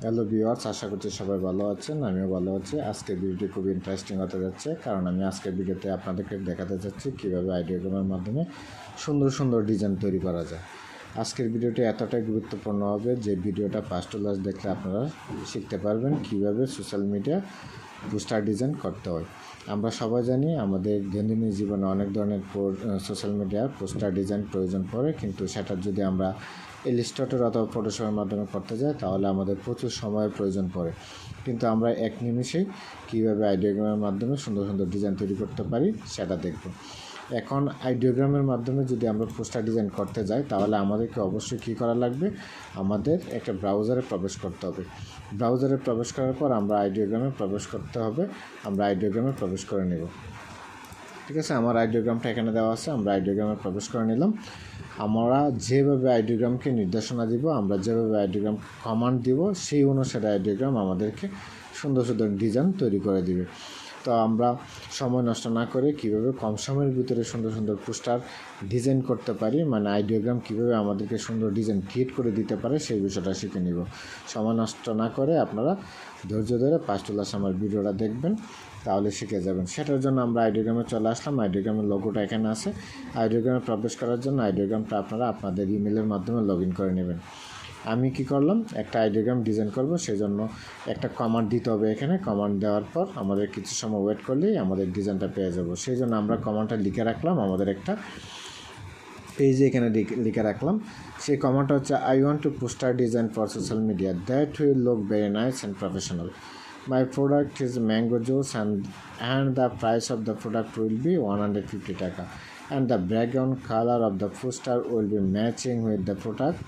Hello viewers, আশা করছি সবাই ভালো আছেন। আমিও ভালো আছি। আজকের ভিডিওটি খুবই ইন্টারেস্টিং হতে যাচ্ছে, কারণ আমি আজকের ভিডিওতে আপনাদেরকে দেখাতে যাচ্ছি কীভাবে আইডিওগ্রামের মাধ্যমে সুন্দর সুন্দর ডিজাইন তৈরি করা যায়। আজকের ভিডিওটি এতটাই গুরুত্বপূর্ণ হবে যে ভিডিওটা ফার্স্ট টু লাস্ট দেখলে আপনারা শিখতে পারবেন কীভাবে সোশ্যাল মিডিয়া পোস্টার ডিজাইন করতে হয়। আমরা সবাই জানি আমাদের দৈনন্দিন জীবনে অনেক ধরনের সোশ্যাল মিডিয়ার পোস্টার ডিজাইন প্রয়োজন পড়ে, কিন্তু সেটা যদি আমরা ইলাস্ট্রেটর অথবা ফটোশপের মাধ্যমে করতে যাই তাহলে আমাদের প্রচুর সময়ের প্রয়োজন পড়ে। কিন্তু আমরা এক নিমিষেই কীভাবে আইডিওগ্রামের মাধ্যমে সুন্দর সুন্দর ডিজাইন তৈরি করতে পারি সেটা দেখব। এখন আইডিওগ্রামের মাধ্যমে যদি আমরা পোস্টার ডিজাইন করতে যাই তাহলে আমাদেরকে অবশ্যই কী করা লাগবে, আমাদের একটা ব্রাউজারে প্রবেশ করতে হবে। ব্রাউজারে প্রবেশ করার পর আমরা আইডিওগ্রামে প্রবেশ করতে হবে। আমরা আইডিওগ্রামে প্রবেশ করে নেব। ঠিক আছে, আমার আইডিওগ্রামটা এখানে দেওয়া আছে। আমরা আইডিওগ্রামে প্রবেশ করে নিলাম। আমরা যেভাবে আইডিওগ্রামকে নির্দেশনা দিব, আমরা যেভাবে আইডিওগ্রাম কমান্ড দিব, সেই অনুসারে আইডিওগ্রাম আমাদেরকে সুন্দর সুন্দর ডিজাইন তৈরি করে দিবে। তো আমরা সময় নষ্ট না করে কীভাবে কম সময়ের ভিতরে সুন্দর সুন্দর পোস্টার ডিজাইন করতে পারি, মানে আইডিওগ্রাম কীভাবে আমাদেরকে সুন্দর ডিজাইন ক্রিয়েট করে দিতে পারে সেই বিষয়টা শিখে নিব। সময় নষ্ট না করে আপনারা ধৈর্য ধরে ফার্স্ট টু লাস্ট আমার ভিডিওটা দেখবেন, তাহলে শিখে যাবেন। সেটার জন্য আমরা আইডিওগ্রামে চলে আসলাম। আইডিওগ্রামের লোগোটা এখানে আছে। আইডিওগ্রামে প্রবেশ করার জন্য আইডিওগ্রামটা আপনারা আপনাদের ইমেলের মাধ্যমে লগ ইন করে নেবেন। আমি কি করলাম, একটা আইডিওগ্রাম ডিজাইন করব, সেই জন্য একটা কমান্ড দিতে হবে। এখানে কমান্ড দেওয়ার পর আমাদের কিছু সময় ওয়েট করলেই আমাদের ডিজাইনটা পেয়ে যাব। সেই জন্য আমরা কমান্ডটা লিখে রাখলাম আমাদের একটা পেজে, এখানে লিখে রাখলাম। সেই কমান্ডটা হচ্ছে, I want to poster design for social media that will look very nice and professional. My product is mango juice and the price of the product will be 150 taka, and the background color of the poster will be matching with the product,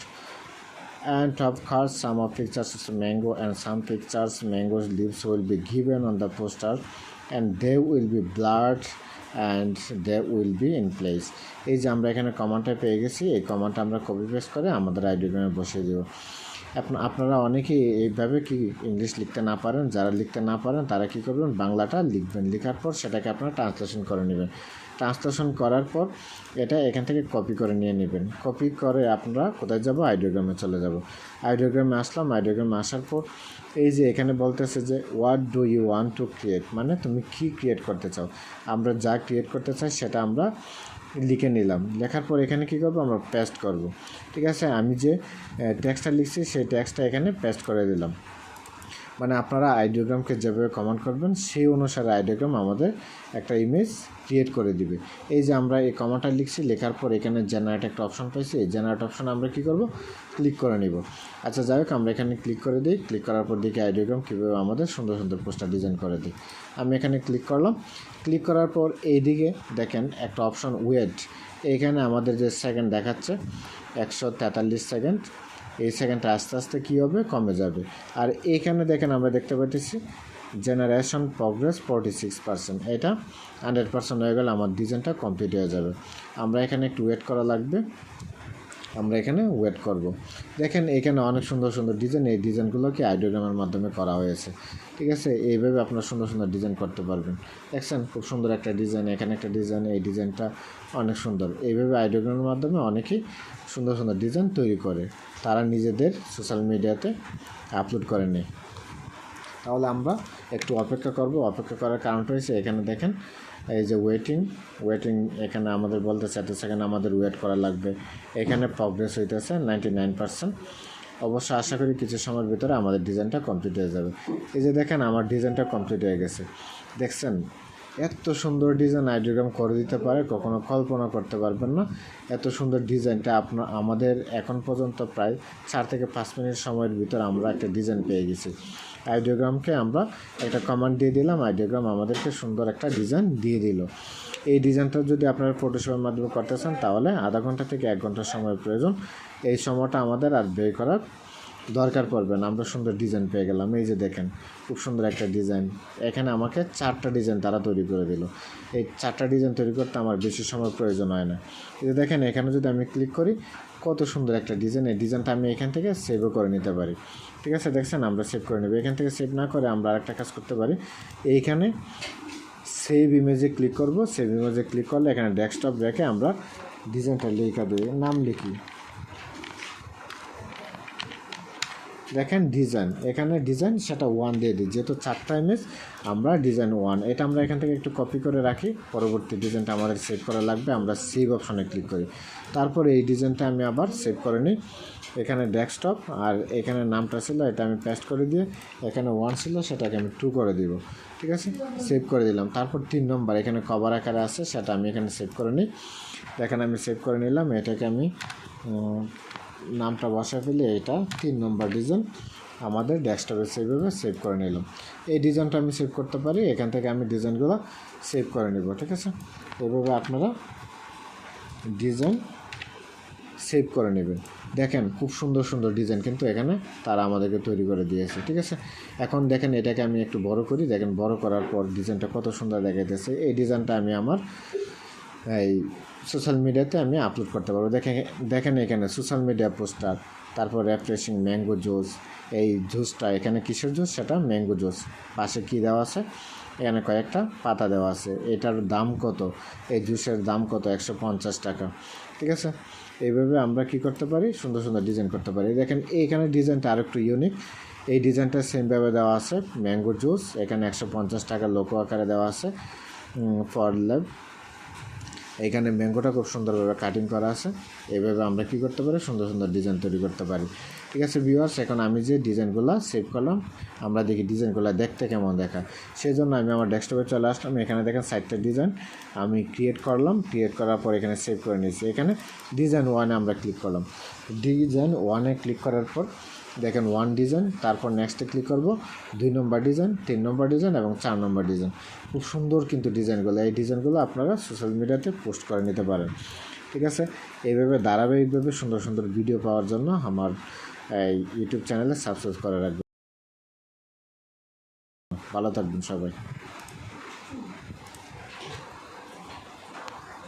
and of course some of pictures is mango and some pictures mango's leaves will be given on the poster and they will be blurred and they will be in place. এই যে আমরা এখানে কমান্ডটা পেয়ে গেছি, এই কমান্ডটা আমরা copy paste করে আমাদের আইডিওগ্রামে বসিয়ে দেব। আপনারা অনেকেই এইভাবে কি ইংলিশ লিখতে না পারেন, যারা লিখতে না পারেন তারা কী করবেন, বাংলাটা লিখবেন। লেখার পর সেটাকে আপনারা ট্রান্সলেশন করে নেবেন। ট্রান্সলেশন করার পর এটা এখান থেকে কপি করে নিয়ে নেবেন। কপি করে আপনারা কোথায় যাব, আইডিওগ্রামে চলে যাব। আইডিওগ্রামে আসলাম। আইডিওগ্রামে আসার পর এই যে এখানে বলতেছে যে what do you want to create, মানে তুমি কী ক্রিয়েট করতে চাও। আমরা যা ক্রিয়েট করতে চাই সেটা আমরা লিখে নিলাম। লেখার পর এখানে কী করবো, আমরা পেস্ট করব। ঠিক আছে, আমি যে টেক্সটটা লিখছি সেই টেক্সটটা এখানে পেস্ট করে দিলাম। মানে আপনারা আইডিওগ্রামকে যেভাবে কমান্ড করবেন সেই অনুসারে আইডিওগ্রাম আমাদের একটা ইমেজ ক্রিয়েট করে দিবে। এই যে আমরা এই কমান্ডটা লিখছি, লেখার পর এখানে জেনারেট একটা অপশন পাইছি। এই জেনারেট অপশনে আমরা কী করব, ক্লিক করে নিব। আচ্ছা যাই হোক, আমরা এখানে ক্লিক করে দিই। ক্লিক করার পর দেখি আইডিওগ্রাম কীভাবে আমাদের সুন্দর সুন্দর পোস্টার ডিজাইন করে দিই। আমি এখানে ক্লিক করলাম। ক্লিক করার পর এইদিকে দেখেন একটা অপশন ওয়েট, এইখানে আমাদের যে সেকেন্ড দেখাচ্ছে 143 সেকেন্ড, এই সেকেন্ডটা আস্তে আস্তে কী হবে, কমে যাবে। আর এইখানে দেখেন আমরা দেখতে পাচ্ছি জেনারেশন প্রগ্রেস 46%, এটা 100% হয়ে গেলে আমার ডিজাইনটা কমপ্লিট হয়ে যাবে। আমরা এখানে একটু ওয়েট করা লাগবে। আমরা এখানে ওয়েট করব। দেখেন এখানে অনেক সুন্দর সুন্দর ডিজাইন, এই ডিজাইনগুলোকে আইডিওগ্রামের মাধ্যমে করা হয়েছে। ঠিক আছে, এইভাবে আপনারা সুন্দর সুন্দর ডিজাইন করতে পারবেন। দেখছেন খুব সুন্দর একটা ডিজাইন, এখানে একটা ডিজাইন, এই ডিজাইনটা অনেক সুন্দর। এইভাবে আইডিওগ্রামের মাধ্যমে অনেকেই সুন্দর সুন্দর ডিজাইন তৈরি করে তারা নিজেদের সোশ্যাল মিডিয়াতে আপলোড করে নেয়। তাহলে আমরা একটু অপেক্ষা করব। অপেক্ষা করার কারণটা হচ্ছে এখানে দেখেন এই যে ওয়েটিং এখানে আমাদের বলতেছে এত সেকেন্ড আমাদের ওয়েট করা লাগবে। এখানে প্রগ্রেস হইতেছে 99%। অবশ্য আশা করি কিছু সময়ের ভিতরে আমাদের ডিজাইনটা কমপ্লিট হয়ে যাবে। এই যে দেখেন আমার ডিজাইনটা কমপ্লিট হয়ে গেছে। দেখছেন এত সুন্দর ডিজাইন আইডিওগ্রাম করে দিতে পারে, কখনো কল্পনা করতে পারবেন না। এত সুন্দর ডিজাইনটা আমাদের এখন পর্যন্ত প্রায় 4 থেকে 5 মিনিট সময়ের ভিতর আমরা একটা ডিজাইন পেয়ে গেছি। আইডিওগ্রামকে আমরা একটা কমান্ড দিয়ে দিলাম, আইডিওগ্রাম আমাদেরকে সুন্দর একটা ডিজাইন দিয়ে দিল। এই ডিজাইনটা যদি আপনারা ফটোশপের মাধ্যমে করতে চান তাহলে আধা ঘন্টা থেকে 1 ঘন্টা সময়ের প্রয়োজন। এই সময়টা আমাদের আর ব্যয় করার দরকার পড়বে না। আমরা সুন্দর ডিজাইন পেয়ে গেলাম। এই যে দেখেন খুব সুন্দর একটা ডিজাইন। এখানে আমাকে 4টা ডিজাইন তারা তৈরি করে দিল। এই 4টা ডিজাইন তৈরি করতে আমার বেশি সময় প্রয়োজন হয় না। এই যে দেখেন এখানে যদি আমি ক্লিক করি, কত সুন্দর একটা ডিজাইন। এই ডিজাইনটা আমি এখান থেকে সেভও করে নিতে পারি। ঠিক আছে, দেখছেন আমরা সেভ করে নেব। এখান থেকে সেভ না করে আমরা আরেকটা কাজ করতে পারি। এইখানে সেভ ইমেজে ক্লিক করব। সেভ ইমেজে ক্লিক করলে এখানে ডেস্কটপ রেখে আমরা ডিজাইনটা লিখে দেব, নাম লিখি দেখেন ডিজাইন, এখানে ডিজাইন সেটা 1 দিয়ে দিই, যেহেতু 4টা ইমেজ আমরা ডিজাইন 1, এটা আমরা এখান থেকে একটু কপি করে রাখি, পরবর্তী ডিজাইনটা আমাদের সেভ করা লাগবে, আমরা সেভ অপশনে ক্লিক করি। তারপরে এই ডিজাইনটা আমি আবার সেভ করে নিই, এখানে ডেস্কটপ আর এখানে নামটা ছিল এটা আমি পেস্ট করে দিয়ে, এখানে 1 ছিল সেটাকে আমি 2 করে দিব, ঠিক আছে, সেভ করে দিলাম। তারপর 3 নম্বর এখানে কভার আকারে আছে, সেটা আমি এখানে সেভ করে নিই, দেখেন আমি সেভ করে নিলাম, এটাকে আমি নামটা বসায় ফেলে এটা 3 নম্বর ডিজাইন আমাদের ডেস্কটপে সেইভাবে সেভ করে নিলাম। এই ডিজাইনটা আমি সেভ করতে পারি, এখান থেকে আমি ডিজাইনগুলো সেভ করে নেব, ঠিক আছে। এইভাবে আপনারা ডিজাইন সেভ করে নেবেন। দেখেন খুব সুন্দর সুন্দর ডিজাইন কিন্তু এখানে তারা আমাদেরকে তৈরি করে দিয়েছে, ঠিক আছে। এখন দেখেন এটাকে আমি একটু বড় করি, দেখেন বড় করার পর ডিজাইনটা কত সুন্দর দেখাইতেছে। এই ডিজাইনটা আমি আমার এই সোশ্যাল মিডিয়াতে আমি আপলোড করতে পারবো। দেখেন এখানে সোশ্যাল মিডিয়া পোস্টার, তারপর রিফ্রেশিং ম্যাঙ্গো জুস, এই জুসটা এখানে কিসের জুস, সেটা ম্যাঙ্গো জুস। পাশে কী দেওয়া আছে, এখানে কয়েকটা পাতা দেওয়া আছে, এটার দাম কত, এই জুসের দাম কত, 150 টাকা, ঠিক আছে। এইভাবে আমরা কি করতে পারি, সুন্দর সুন্দর ডিজাইন করতে পারি। দেখেন এইখানে ডিজাইনটা আর একটু ইউনিক, এই ডিজাইনটা সেমভাবে দেওয়া আছে, ম্যাঙ্গো জুস, এখানে 150 টাকা লোগো আকারে দেওয়া আছে, ফর লাভ। এখানে ম্যাঙ্গোটা খুব সুন্দরভাবে কাটিং করা আছে। এইভাবে আমরা কী করতে পারি, সুন্দর সুন্দর ডিজাইন তৈরি করতে পারি, ঠিক আছে ভিউয়ার্স। এখন আমি যে ডিজাইনগুলো সেভ করলাম, আমরা দেখি ডিজাইনগুলো দেখতে কেমন দেখায়। সেই জন্য আমি আমার ডেস্কটপে চলে আসলাম, এখানে দেখেন 4টা ডিজাইন আমি ক্রিয়েট করলাম, ক্রিয়েট করার পর এখানে সেভ করে নিয়েছি। এখানে ডিজাইন 1-এ আমরা ক্লিক করলাম, ডিজাইন 1-এ ক্লিক করার পর দেখেন 1 ডিজাইন, তারপর নেক্সটে ক্লিক করব, 2 নম্বর ডিজাইন, 3 নম্বর ডিজাইন এবং 4 নম্বর ডিজাইন। খুব সুন্দর কিন্তু ডিজাইনগুলো, এই ডিজাইনগুলো আপনারা সোশ্যাল মিডিয়াতে পোস্ট করে নিতে পারেন, ঠিক আছে। এইভাবে ধারাবাহিকভাবে সুন্দর সুন্দর ভিডিও পাওয়ার জন্য আমার এই ইউটিউব চ্যানেলে সাবস্ক্রাইব করে রাখবেন। ভালো থাকবেন সবাই।